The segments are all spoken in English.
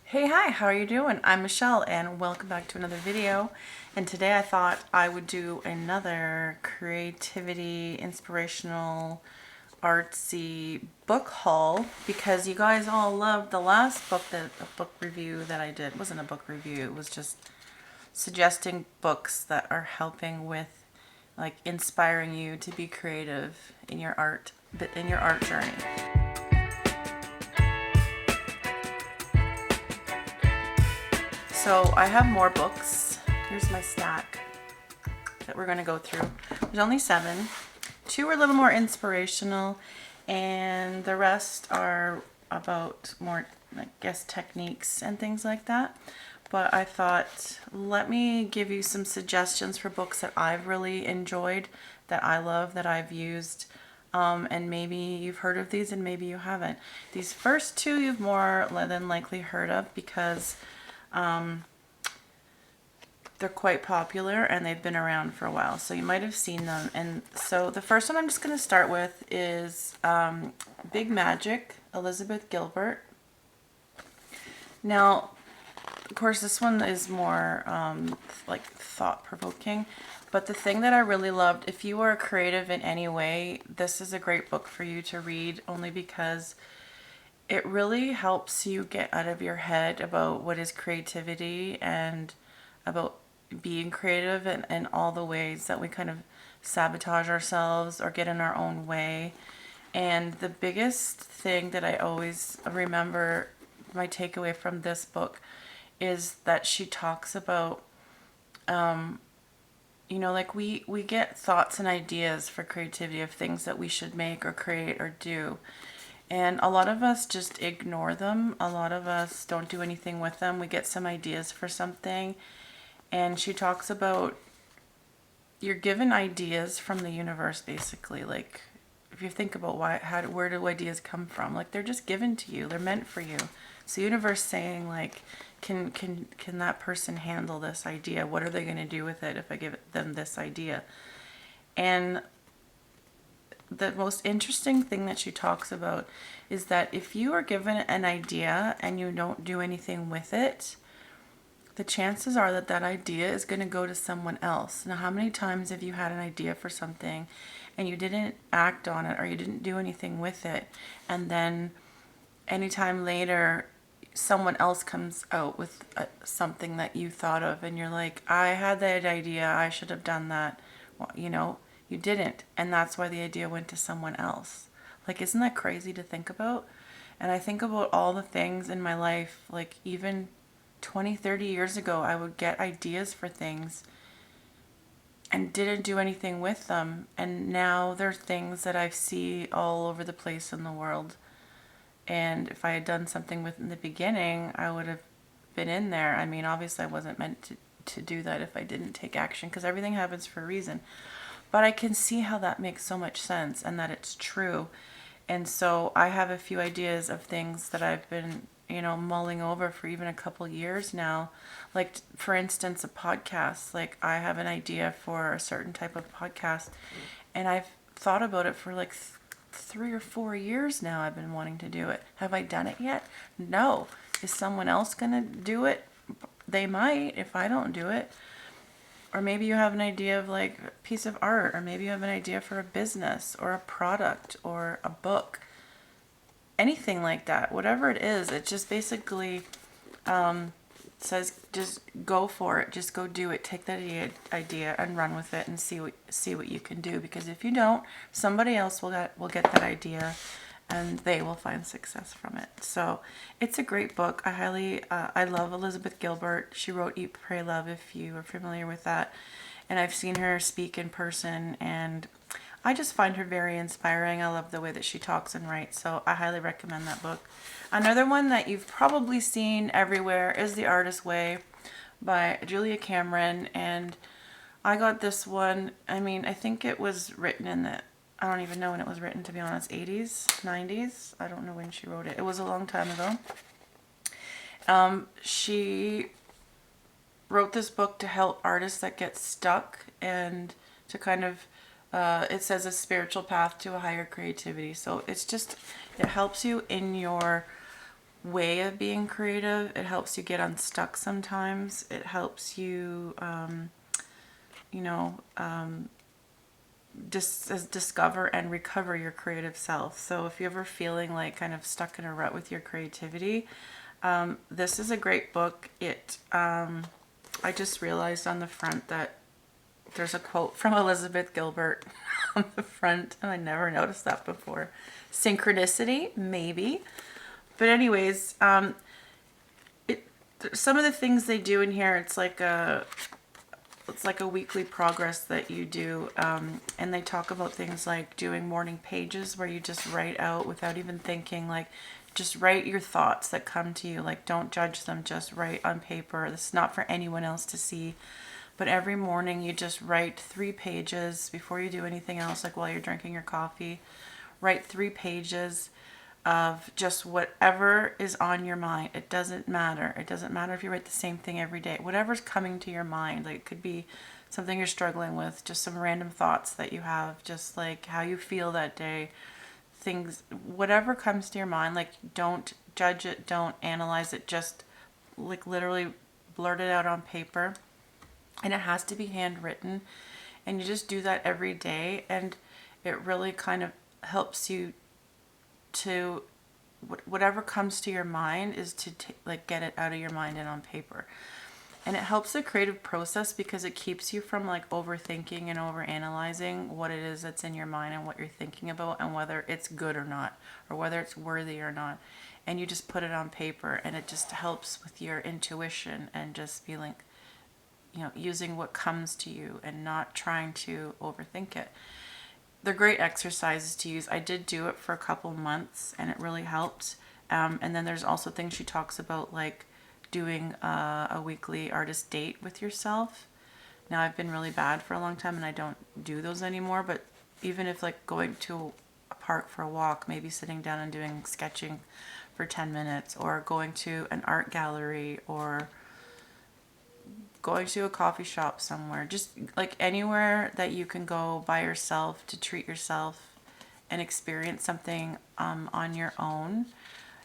Hey, hi, how are you doing? I'm Michelle and welcome back to another video. And today I thought I would do another creativity, inspirational, artsy book haul because you guys all loved the last book, a book review that I did. It wasn't a book review, it was just suggesting books that are helping with like inspiring you to be creative in your art, but in your art journey. So I have more books. Here's my stack that we're going to go through. There's only 7. 2 are a little more inspirational, and the rest are about more, I guess, techniques and things like that. But I thought, let me give you some suggestions for books that I've really enjoyed, that I love, that I've used. And maybe you've heard of these and maybe you haven't. These first 2 you've more than likely heard of because they're quite popular and they've been around for a while, so you might have seen them. And so the first one I'm just going to start with is Big Magic, Elizabeth Gilbert. Now, of course, this one is more like thought-provoking, but the thing that I really loved, if you are creative in any way, this is a great book for you to read, only because it really helps you get out of your head about what is creativity and about being creative and all the ways that we kind of sabotage ourselves or get in our own way. And the biggest thing that I always remember, my takeaway from this book, is that she talks about, like we get thoughts and ideas for creativity of things that we should make or create or do. And a lot of us just ignore them. A lot of us don't do anything with them. We get some ideas for something. And she talks about you're given ideas from the universe, basically. Like, if you think about where do ideas come from? Like, they're just given to you. They're meant for you. It's the universe saying, like, can that person handle this idea? What are they going to do with it if I give them this idea? And the most interesting thing that she talks about is that if you are given an idea and you don't do anything with it, the chances are that that idea is going to go to someone else. Now, how many times have you had an idea for something and you didn't act on it or you didn't do anything with it, and then anytime later someone else comes out with something that you thought of and you're like, I had that idea, I should have done that. Well, you didn't, and that's why the idea went to someone else. Like, isn't that crazy to think about? And I think about all the things in my life, like even 20, 30 years ago, I would get ideas for things and didn't do anything with them. And now there's things that I see all over the place in the world. And if I had done something with in the beginning, I would have been in there. I mean, obviously I wasn't meant to do that if I didn't take action, because everything happens for a reason. But I can see how that makes so much sense and that it's true. And so I have a few ideas of things that I've been, mulling over for even a couple years now. Like, for instance, a podcast. Like, I have an idea for a certain type of podcast, and I've thought about it for like 3 or 4 years now. I've been wanting to do it. Have I done it yet? No. Is someone else going to do it? They might if I don't do it. Or maybe you have an idea of like a piece of art, or maybe you have an idea for a business or a product or a book. Anything like that, whatever it is, it just basically says just go for it, just go do it. Take that idea and run with it and see what you can do. Because if you don't, somebody else will get that idea and they will find success from it. So it's a great book. I love Elizabeth Gilbert. She wrote Eat, Pray, Love, if you are familiar with that. And I've seen her speak in person, and I just find her very inspiring. I love the way that she talks and writes, so I highly recommend that book. Another one that you've probably seen everywhere is The Artist's Way by Julia Cameron, and I got this one. I mean, I think it was written I don't even know when it was written, to be honest, 80s, 90s. I don't know when she wrote it. It was a long time ago. She wrote this book to help artists that get stuck and to kind of, it says a spiritual path to a higher creativity. So it helps you in your way of being creative. It helps you get unstuck sometimes. It helps you, you know, discover and recover your creative self. So if you're ever feeling like kind of stuck in a rut with your creativity, this is a great book. I just realized on the front that there's a quote from Elizabeth Gilbert on the front, and I never noticed that before. Synchronicity, maybe. But anyways, some of the things they do in here, it's like a weekly progress that you do, and they talk about things like doing morning pages where you just write out without even thinking, like just write your thoughts that come to you, like don't judge them, just write on paper. This is not for anyone else to see, but every morning you just write 3 pages before you do anything else, like while you're drinking your coffee. Write 3 pages of just whatever is on your mind. It doesn't matter. It doesn't matter if you write the same thing every day. Whatever's coming to your mind, like it could be something you're struggling with, just some random thoughts that you have, just like how you feel that day, things, whatever comes to your mind, like don't judge it, don't analyze it, just like literally blurt it out on paper. And it has to be handwritten, and you just do that every day, and it really kind of helps you to whatever comes to your mind is to like get it out of your mind and on paper. And it helps the creative process because it keeps you from like overthinking and overanalyzing what it is that's in your mind and what you're thinking about and whether it's good or not, or whether it's worthy or not. And you just put it on paper, and it just helps with your intuition and just feeling, you know, using what comes to you and not trying to overthink it. They're great exercises to use. I did do it for a couple months, and it really helped. And then there's also things she talks about, like doing a weekly artist date with yourself. Now, I've been really bad for a long time, and I don't do those anymore. But even if like going to a park for a walk, maybe sitting down and doing sketching for 10 minutes, or going to an art gallery, or going to a coffee shop somewhere, just like anywhere that you can go by yourself to treat yourself and experience something on your own.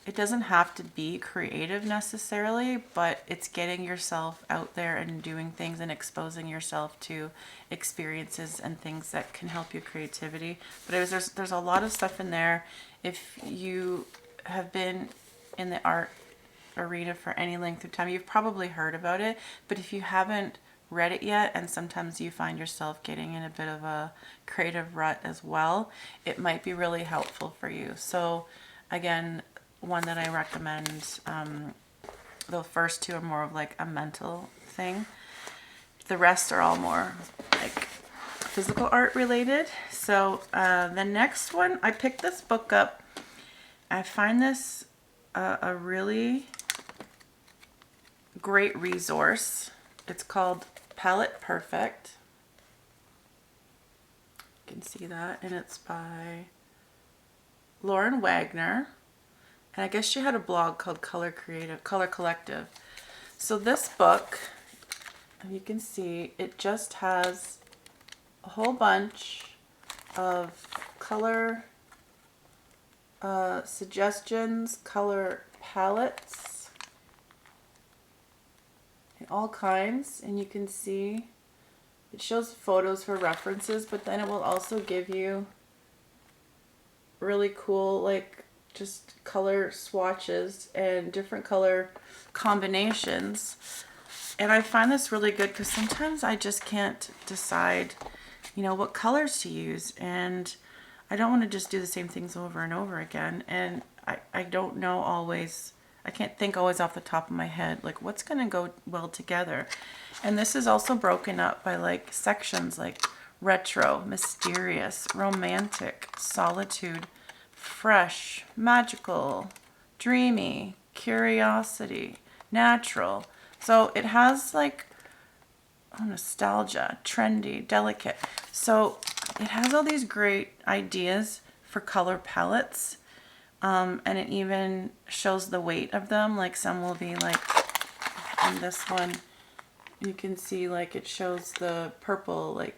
It doesn't have to be creative necessarily, but it's getting yourself out there and doing things and exposing yourself to experiences and things that can help your creativity. But there's a lot of stuff in there. If you have been in the art arena for any length of time, you've probably heard about it, but if you haven't read it yet, and sometimes you find yourself getting in a bit of a creative rut as well, it might be really helpful for you. So again, one that I recommend, the first 2 are more of like a mental thing. The rest are all more like physical art related. So the next one, I picked this book up. I find this a really great resource. It's called Palette Perfect. You can see that, and it's by Lauren Wagner. And I guess she had a blog called Color Collective. So this book, you can see, it just has a whole bunch of color suggestions, color palettes, all kinds, and you can see it shows photos for references, but then it will also give you really cool like just color swatches and different color combinations. And I find this really good because sometimes I just can't decide, you know, what colors to use, and I don't want to just do the same things over and over again, and I don't know always, I can't think always off the top of my head, like what's going to go well together. And this is also broken up by like sections like retro, mysterious, romantic, solitude, fresh, magical, dreamy, curiosity, natural. So it has like nostalgia, trendy, delicate. So it has all these great ideas for color palettes. And it even shows the weight of them. Like some will be like, in this one, you can see like it shows the purple, like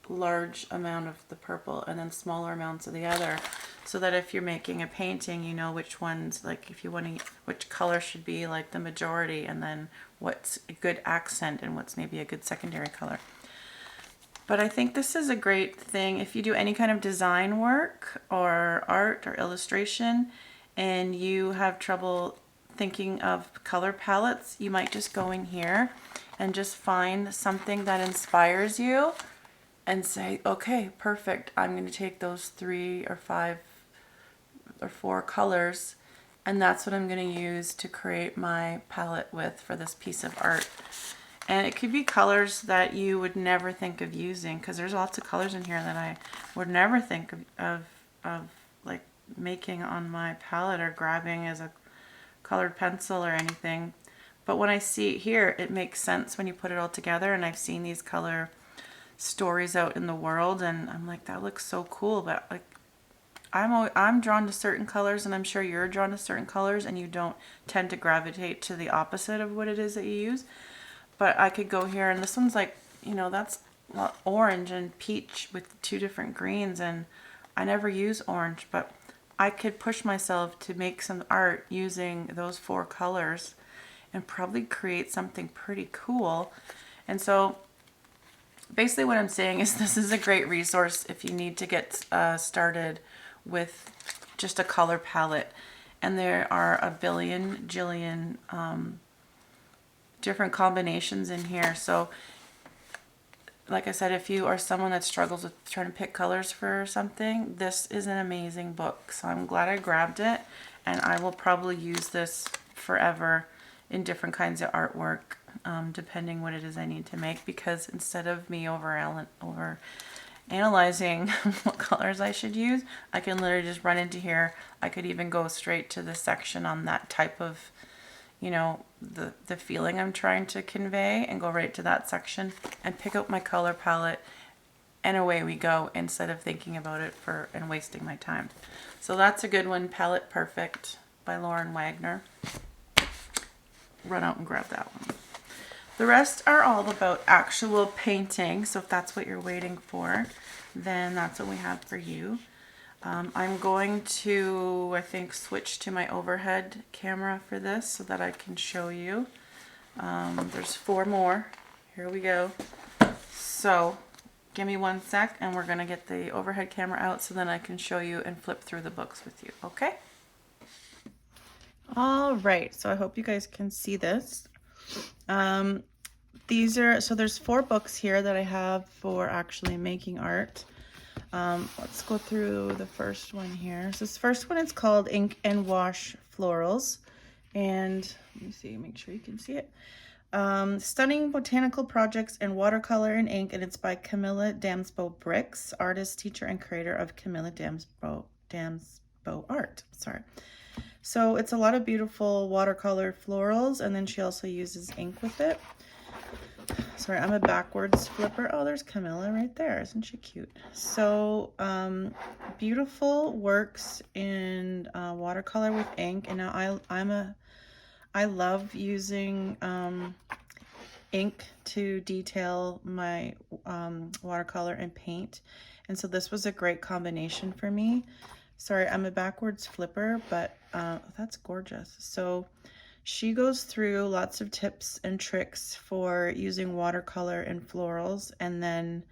large amount of the purple and then smaller amounts of the other. so that if you're making a painting, you know which ones, like if you want to, which color should be like the majority, and then what's a good accent and what's maybe a good secondary color. But I think this is a great thing if you do any kind of design work or art or illustration and you have trouble thinking of color palettes. You might just go in here and just find something that inspires you and say, okay, perfect. I'm going to take those 3 or 5 or 4 colors, and that's what I'm going to use to create my palette with for this piece of art. And it could be colors that you would never think of using, because there's lots of colors in here that I would never think of like making on my palette or grabbing as a colored pencil or anything. But when I see it here, it makes sense when you put it all together. And I've seen these color stories out in the world, and I'm like, that looks so cool. But like, I'm drawn to certain colors, and I'm sure you're drawn to certain colors, and you don't tend to gravitate to the opposite of what it is that you use. But I could go here, and this one's like, you know, that's orange and peach with 2 different greens, and I never use orange, but I could push myself to make some art using those 4 colors and probably create something pretty cool. And so basically what I'm saying is this is a great resource if you need to get started with just a color palette. And there are a billion, jillion different combinations in here. So like I said, if you are someone that struggles with trying to pick colors for something, this is an amazing book. So I'm glad I grabbed it, and I will probably use this forever in different kinds of artwork, depending what it is I need to make, because instead of me over analyzing what colors I should use, I can literally just run into here. I could even go straight to the section on that type of, you know, the feeling I'm trying to convey, and go right to that section and pick out my color palette, and away we go, instead of thinking about it and wasting my time. So that's a good one, Palette Perfect by Lauren Wagner. Run out and grab that one. The rest are all about actual painting, so if that's what you're waiting for, then that's what we have for you. I'm going to, I think, switch to my overhead camera for this so that I can show you. There's 4 more. Here we go. So give me 1 sec, and we're going to get the overhead camera out so then I can show you and flip through the books with you, okay? All right, so I hope you guys can see this. So there's 4 books here that I have for actually making art. Let's go through the first one here. So this first one is called Ink and Wash Florals. And let me see, make sure you can see it. Stunning Botanical Projects in Watercolor and Ink, and it's by Camilla Damsbo Bricks, artist, teacher, and creator of Camilla Damsbo Art. Sorry. So it's a lot of beautiful watercolor florals, and then she also uses ink with it. Sorry, I'm a backwards flipper. Oh, there's Camilla right there. Isn't she cute? So beautiful works in watercolor with ink. And now I love using ink to detail my watercolor and paint. And so this was a great combination for me. Sorry, I'm a backwards flipper, but that's gorgeous. So she goes through lots of tips and tricks for using watercolor and florals, and then,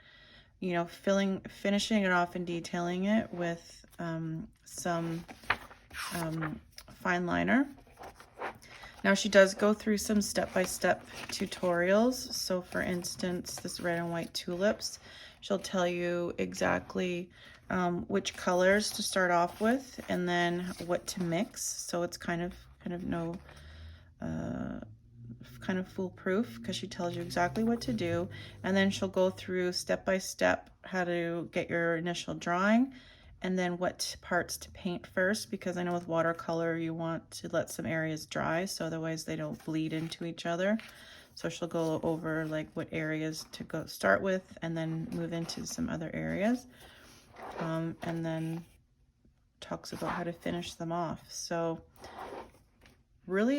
you know, finishing it off and detailing it with some fine liner. Now she does go through some step-by-step tutorials. So for instance, this red and white tulips, she'll tell you exactly which colors to start off with, and then what to mix. So it's kind of no kind of foolproof, because she tells you exactly what to do, and then she'll go through step by step how to get your initial drawing, and then what parts to paint first, because I know with watercolor you want to let some areas dry so otherwise they don't bleed into each other. So she'll go over like what areas to start with and then move into some other areas, and then talks about how to finish them off. So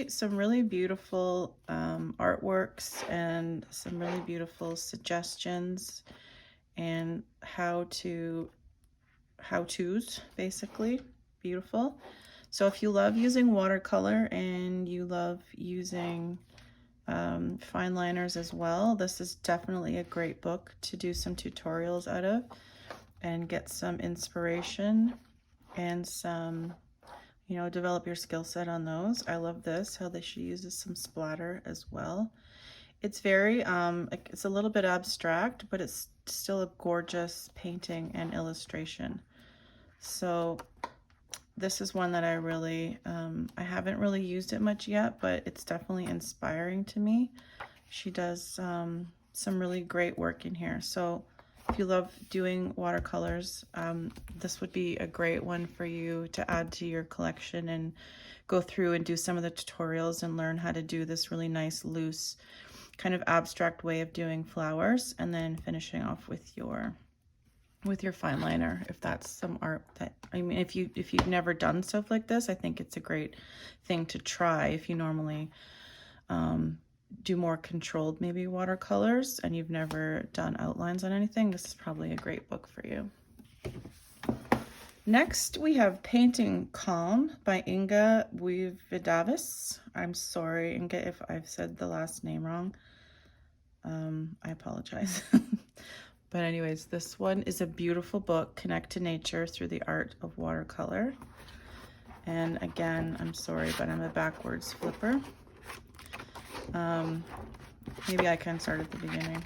some really beautiful artworks and some really beautiful suggestions and how to how-tos, basically. Beautiful. So if you love using watercolor and you love using fine liners as well, this is definitely a great book to do some tutorials out of and get some inspiration and some, you know, develop your skill set on those. I love this, how she uses some splatter as well. It's very, it's a little bit abstract, but it's still a gorgeous painting and illustration. So this is one that I really, I haven't really used it much yet, but it's definitely inspiring to me. She does some really great work in here. So if you love doing watercolors, this would be a great one for you to add to your collection and go through and do some of the tutorials and learn how to do this really nice, loose, kind of abstract way of doing flowers, and then finishing off with your fine liner, if that's some art that, I mean, if you've never done stuff like this, I think it's a great thing to try. If you normally do more controlled maybe watercolors and you've never done outlines on anything, this is probably a great book for you. Next, we have Painting Calm by Inga Buividavis. I'm sorry, Inga, if I've said the last name wrong. I apologize. But anyways, this one is a beautiful book, Connect to Nature Through the Art of Watercolor. And again, I'm sorry, but I'm a backwards flipper. Maybe I can start at the beginning.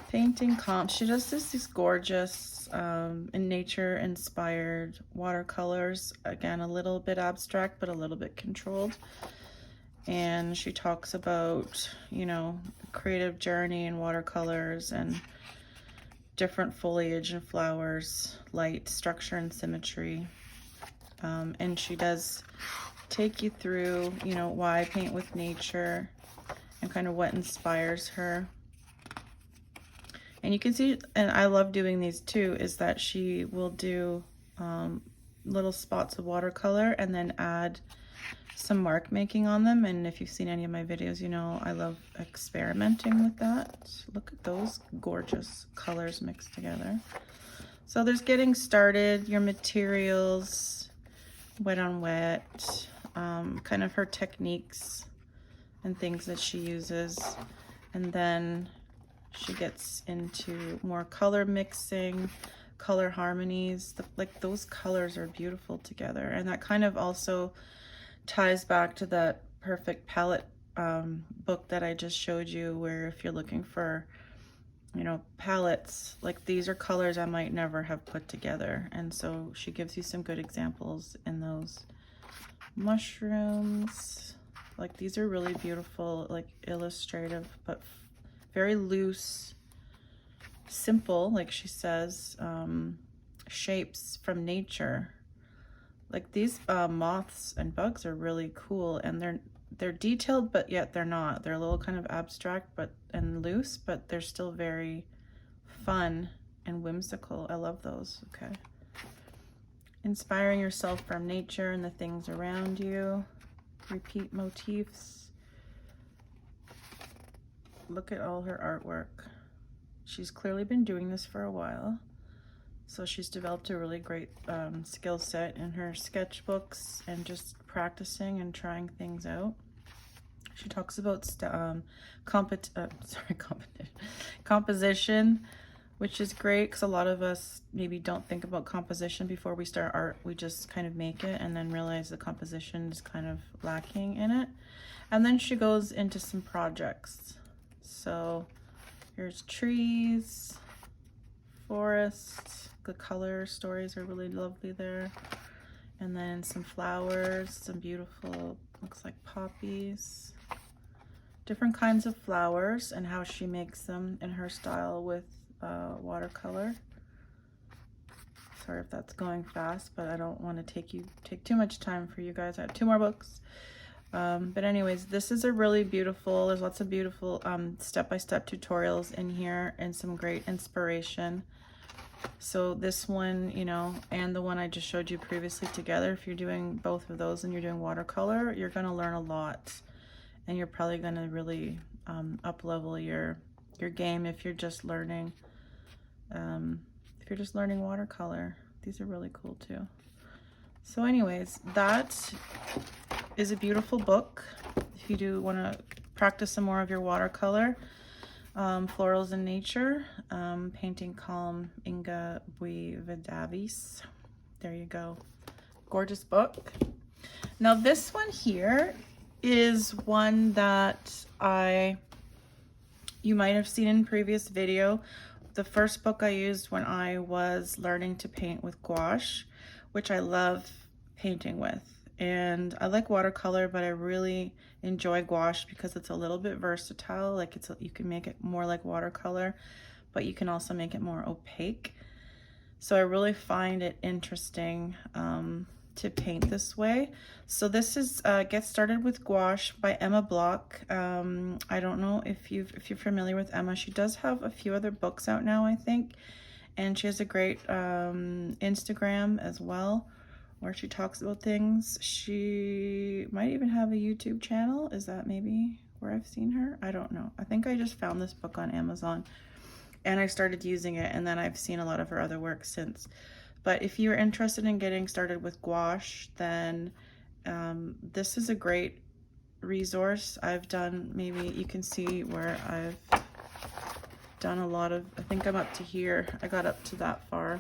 Painting Calm. She does these gorgeous in nature inspired watercolors. Again, a little bit abstract, but a little bit controlled. And she talks about, you know, creative journey in watercolors and different foliage and flowers, light, structure, and symmetry. And she does take you through, you know, why paint with nature and kind of what inspires her. And you can see, and I love doing these too, is that she will do little spots of watercolor and then add some mark making on them. And if you've seen any of my videos, you know I love experimenting with that. Look at those gorgeous colors mixed together. So there's getting started, your materials, wet on wet, kind of her techniques and things that she uses. And then she gets into more color mixing, color harmonies. Like those colors are beautiful together. And that kind of also ties back to that perfect palette book that I just showed you, where if you're looking for, you know, palettes, like these are colors I might never have put together. And so she gives you some good examples in those. Mushrooms, like these are really beautiful, like illustrative, but very loose, simple, like she says, shapes from nature. Like these moths and bugs are really cool, and they're detailed, but yet they're not. They're a little kind of abstract and loose, but they're still very fun and whimsical. I love those. Okay. Inspiring yourself from nature and the things around you. Repeat motifs. Look at all her artwork. She's clearly been doing this for a while. So she's developed a really great skill set in her sketchbooks and just practicing and trying things out. She talks about composition, which is great because a lot of us maybe don't think about composition before we start art. We just kind of make it and then realize the composition is kind of lacking in it. And then she goes into some projects. So here's trees, forests. The color stories are really lovely there. And then some flowers, some beautiful, looks like poppies. Different kinds of flowers and how she makes them in her style with watercolor. Sorry if that's going fast, but I don't want to take too much time for you guys. I have 2 more books. But anyways, this is a really beautiful, there's lots of beautiful step-by-step tutorials in here and some great inspiration. So this one, you know, and the one I just showed you previously together, if you're doing both of those and you're doing watercolor, you're going to learn a lot, and you're probably going to really up level your game if you're just learning. if you're just learning watercolor, these are really cool too. So anyways, that is a beautiful book. If you do want to practice some more of your watercolor, Florals in Nature, Painting Calm, Inga Buividavis. There you go. Gorgeous book. Now this one here is one that you might have seen in previous video. The first book I used when I was learning to paint with gouache, which I love painting with. And I like watercolor, but I really enjoy gouache because it's a little bit versatile. Like you can make it more like watercolor, but you can also make it more opaque. So I really find it interesting to paint this way. So this is Get Started with Gouache by Emma Block. I don't know if you're familiar with Emma. She does have a few other books out now, I think, and she has a great Instagram as well where she talks about things. She might even have a YouTube channel. Is that maybe where I've seen her? I don't know. I think I just found this book on Amazon and I started using it, and then I've seen a lot of her other work since. But if you're interested in getting started with gouache, then this is a great resource. I've done, maybe you can see where I've done a lot of, I think I'm up to here. I got up to that far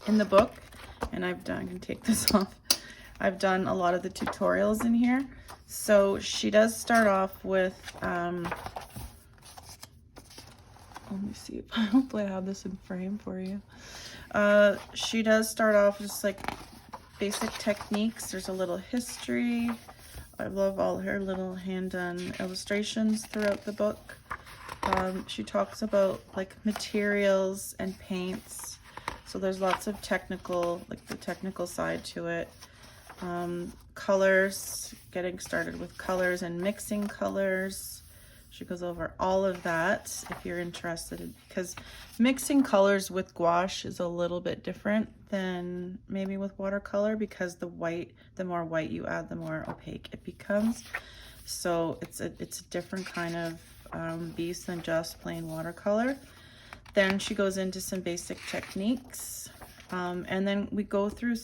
in the book, and I can take this off. I've done a lot of the tutorials in here. So she does start off with, let me see, hopefully I have this in frame for you. She does start off just like basic techniques. There's a little history. I love all her little hand-done illustrations throughout the book. She talks about like materials and paints. So there's lots of technical, like the technical side to it. Colors, getting started with colors and mixing colors. She goes over all of that if you're interested, because mixing colors with gouache is a little bit different than maybe with watercolor, because the more white you add, the more opaque it becomes. So it's a different kind of beast than just plain watercolor. Then she goes into some basic techniques, and then we go through,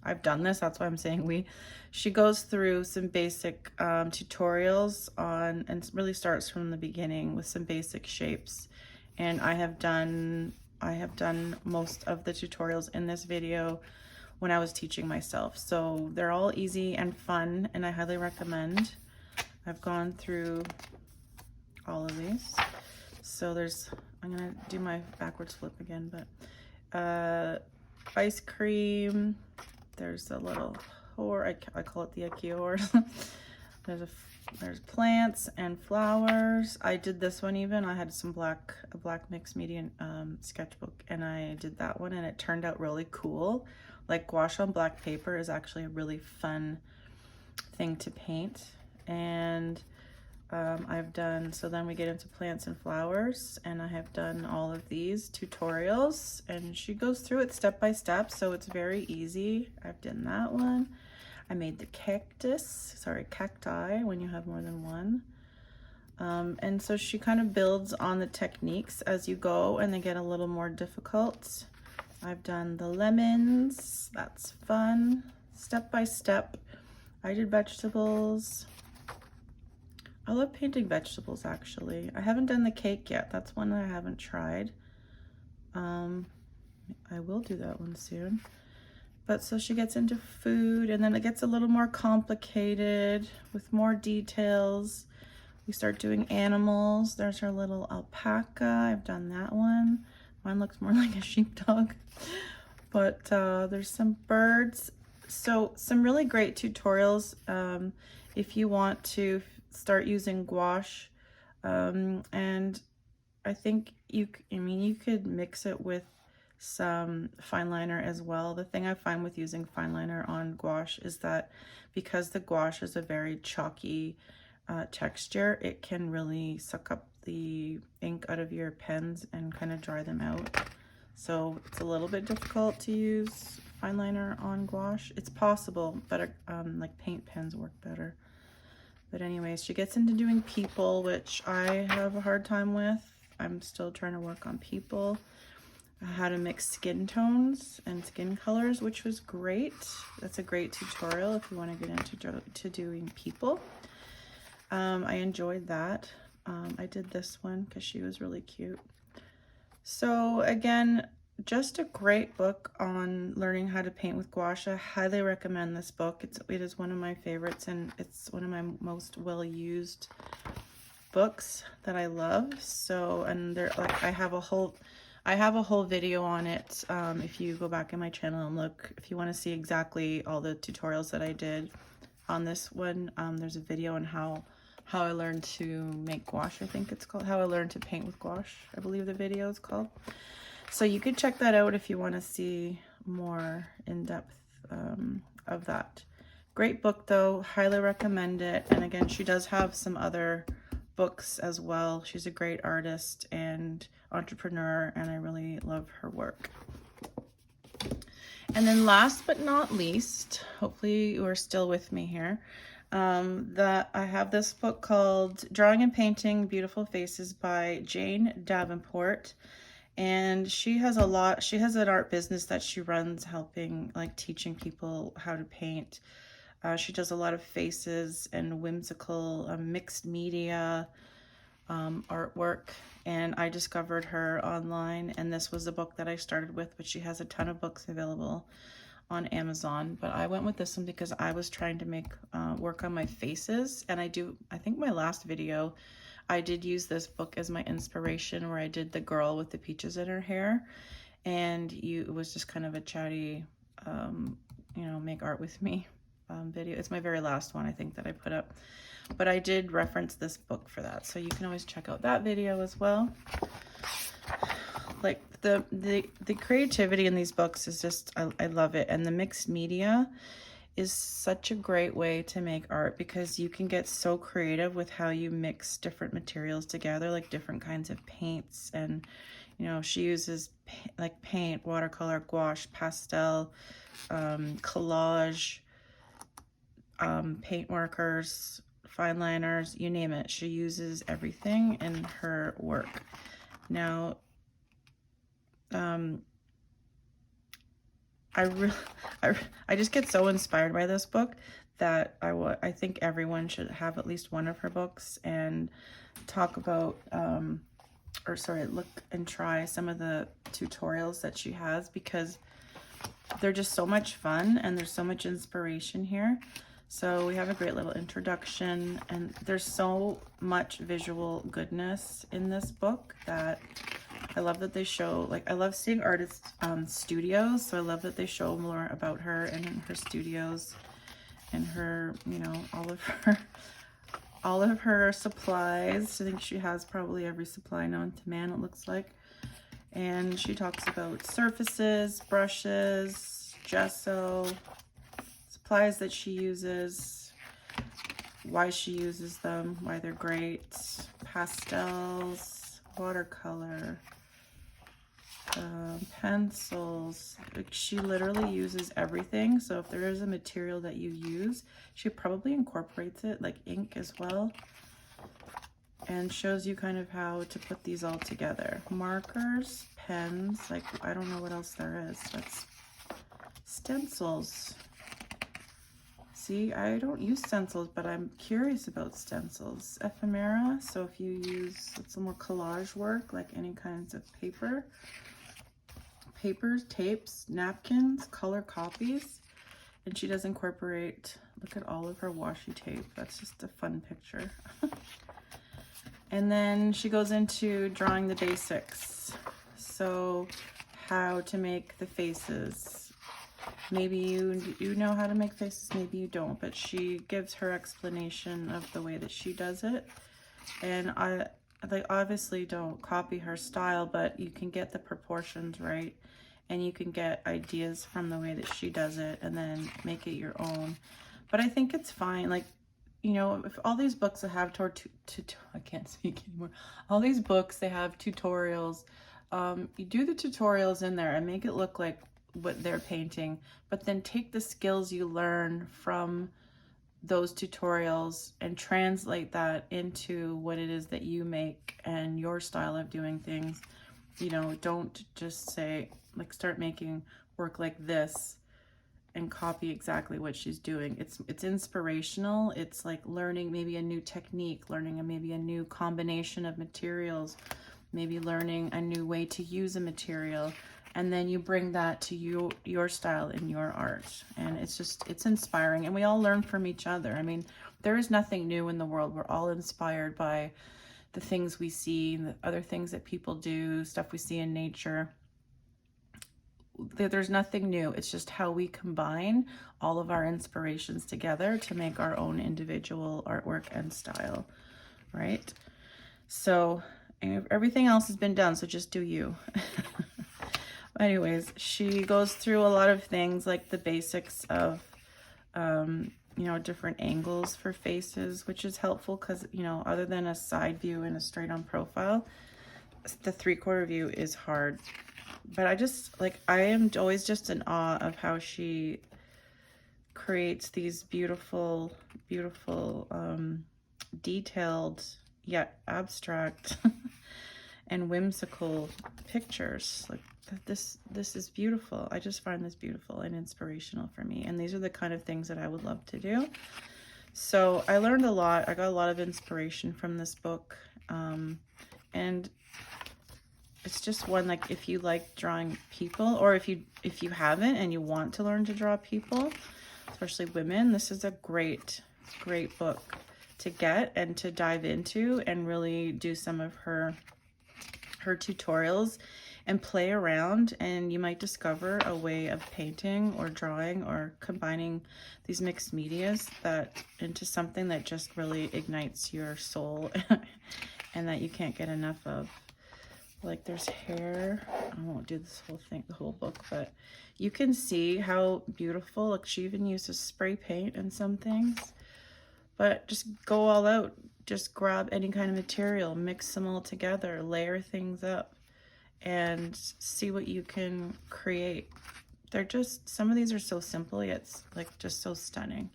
I've done this, that's why I'm saying we. She goes through some basic tutorials on, and really starts from the beginning with some basic shapes. And I have done most of the tutorials in this video when I was teaching myself. So they're all easy and fun, and I highly recommend. I've gone through all of these. So I'm gonna do my backwards flip again, but ice cream. There's a little horse, I call it the IKEA horse. There's plants and flowers. I did this one even. I had a black mixed media sketchbook, and I did that one, and it turned out really cool. Like gouache on black paper is actually a really fun thing to paint. And I've done, so then we get into plants and flowers, and I have done all of these tutorials, and she goes through it step by step, so it's very easy. I've done that one. I made the cacti when you have more than one. And so she kind of builds on the techniques as you go, and they get a little more difficult. I've done the lemons, that's fun, step by step. I did vegetables. I love painting vegetables, actually. I haven't done the cake yet. That's one I haven't tried. I will do that one soon. But so she gets into food, and then it gets a little more complicated with more details. We start doing animals. There's her little alpaca. I've done that one. Mine looks more like a sheepdog. But there's some birds. So some really great tutorials if you want to start using gouache, and I think you could mix it with some fine liner as well. The thing I find with using fine liner on gouache is that because the gouache is a very chalky texture, it can really suck up the ink out of your pens and kind of dry them out. So it's a little bit difficult to use fine liner on gouache. It's possible, but like paint pens work better. But anyways, she gets into doing people, which I have a hard time with. I'm still trying to work on people. how to mix skin tones and skin colors, which was great. That's a great tutorial if you want to get into doing people. I enjoyed that. I did this one because she was really cute. So again, just a great book on learning how to paint with gouache. I highly recommend this book. It is one of my favorites, and it's one of my most well-used books that I love. So, and there, like, I have a whole video on it. If you go back in my channel and look, if you want to see exactly all the tutorials that I did on this one, there's a video on how I learned to make gouache, I think it's called. How I learned to paint with gouache, I believe the video is called. So you could check that out if you want to see more in depth of that. Great book though, highly recommend it. And again, she does have some other books as well. She's a great artist and entrepreneur, and I really love her work. And then last but not least, hopefully you are still with me here, that I have this book called Drawing and Painting Beautiful Faces by Jane Davenport. And she has an art business that she runs, helping, like, teaching people how to paint. She does a lot of faces and whimsical mixed media artwork, and I discovered her online, and this was the book that I started with, but she has a ton of books available on Amazon. But I went with this one because I was trying to make work on my faces, and I think my last video I did use this book as my inspiration, where I did the girl with the peaches in her hair, and it was just kind of a chatty make art with me video. It's my very last one, I think, that I put up, but I did reference this book for that, so you can always check out that video as well. Like, the creativity in these books is just, I love it. And the mixed media is such a great way to make art, because you can get so creative with how you mix different materials together, like different kinds of paints. And she uses like paint, watercolor, gouache, pastel, collage, paint markers, fine liners, you name it. She uses everything in her work. Now, I just get so inspired by this book that I think everyone should have at least one of her books and talk about, look and try some of the tutorials that she has, because they're just so much fun and there's so much inspiration here. So we have a great little introduction, and there's so much visual goodness in this book that I love that they show, like, I love seeing artists studios, so I love that they show more about her and in her studios and her, all of her supplies. I think she has probably every supply known to man, it looks like. And she talks about surfaces, brushes, gesso, supplies that she uses, why she uses them, why they're great, pastels, watercolor, pencils. Like, she literally uses everything. So if there is a material that you use, she probably incorporates it, like ink as well, and shows you kind of how to put these all together. Markers, pens, like, I don't know what else there is. That's stencils. See, I don't use stencils, but I'm curious about stencils. Ephemera, so if you use some more collage work, like any kinds of papers, tapes, napkins, color copies. And she does incorporate, look at all of her washi tape. That's just a fun picture. And then she goes into drawing the basics. So how to make the faces. Maybe you know how to make faces, maybe you don't, but she gives her explanation of the way that she does it. And I obviously don't copy her style, but you can get the proportions right, and you can get ideas from the way that she does it and then make it your own. But I think it's fine. Like, if all these books that have I can't speak anymore. All these books, they have tutorials. You do the tutorials in there and make it look like what they're painting, but then take the skills you learn from those tutorials and translate that into what it is that you make and your style of doing things. You know, don't just say, like, start making work like this and copy exactly what she's doing. It's inspirational. It's like learning maybe a new technique, learning maybe a new combination of materials, maybe learning a new way to use a material, and then you bring that to your style and your art. And it's inspiring, and we all learn from each other. I mean, there is nothing new in the world. We're all inspired by the things we see, the other things that people do, stuff we see in nature. There's nothing new. It's just how we combine all of our inspirations together to make our own individual artwork and style, right? So everything else has been done, so just do you. Anyways, she goes through a lot of things like the basics of, you know, different angles for faces, which is helpful because, you know, other than a side view and a straight on profile, the 3/4 view is hard. But I am always just in awe of how she creates these beautiful, beautiful, detailed yet abstract and whimsical pictures. Like this is beautiful. I just find this beautiful and inspirational for me. And these are the kind of things that I would love to do. So I learned a lot. I got a lot of inspiration from this book. And it's just one, like, if you like drawing people, or if you haven't and you want to learn to draw people, especially women, this is a great book to get and to dive into and really do some of her tutorials and play around, and you might discover a way of painting or drawing or combining these mixed medias into something that just really ignites your soul and that you can't get enough of. Like, there's hair. I won't do this whole thing, the whole book, but you can see how beautiful. Like, she even uses spray paint and some things. But just go all out. Just grab any kind of material, mix them all together, layer things up, and see what you can create. They're just, some of these are so simple, yet it's like just so stunning.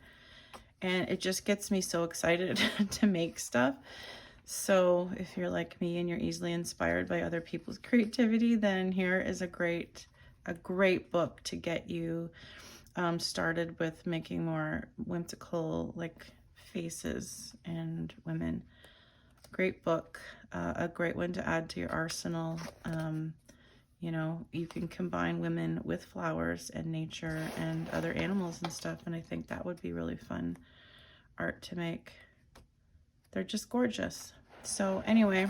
And it just gets me so excited to make stuff. So if you're like me and you're easily inspired by other people's creativity, then here is a great book to get you started with making more whimsical, like, faces and women. Great book, a great one to add to your arsenal. You know, you can combine women with flowers and nature and other animals and stuff, and I think that would be really fun art to make. They're just gorgeous. So anyway,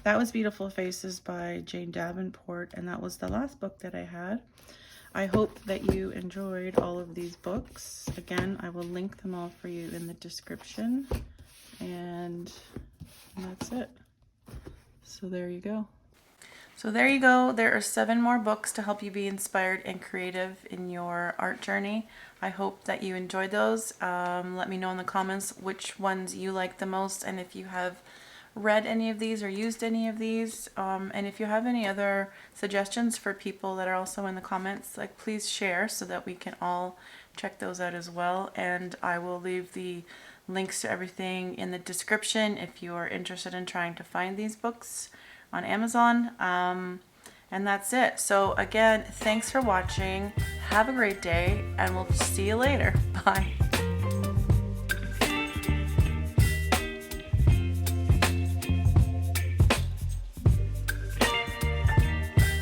that was Beautiful Faces by Jane Davenport, and that was the last book that I had. I hope that you enjoyed all of these books. Again, I will link them all for you in the description, and that's it. So there you go. So there you go. There are 7 more books to help you be inspired and creative in your art journey. I hope that you enjoyed those. Let me know in the comments which ones you like the most, and if you have read any of these or used any of these. And if you have any other suggestions for people that are also in the comments, like, please share so that we can all check those out as well. And I will leave the links to everything in the description if you are interested in trying to find these books on Amazon. And that's it. So again, thanks for watching. Have a great day, and we'll see you later. Bye.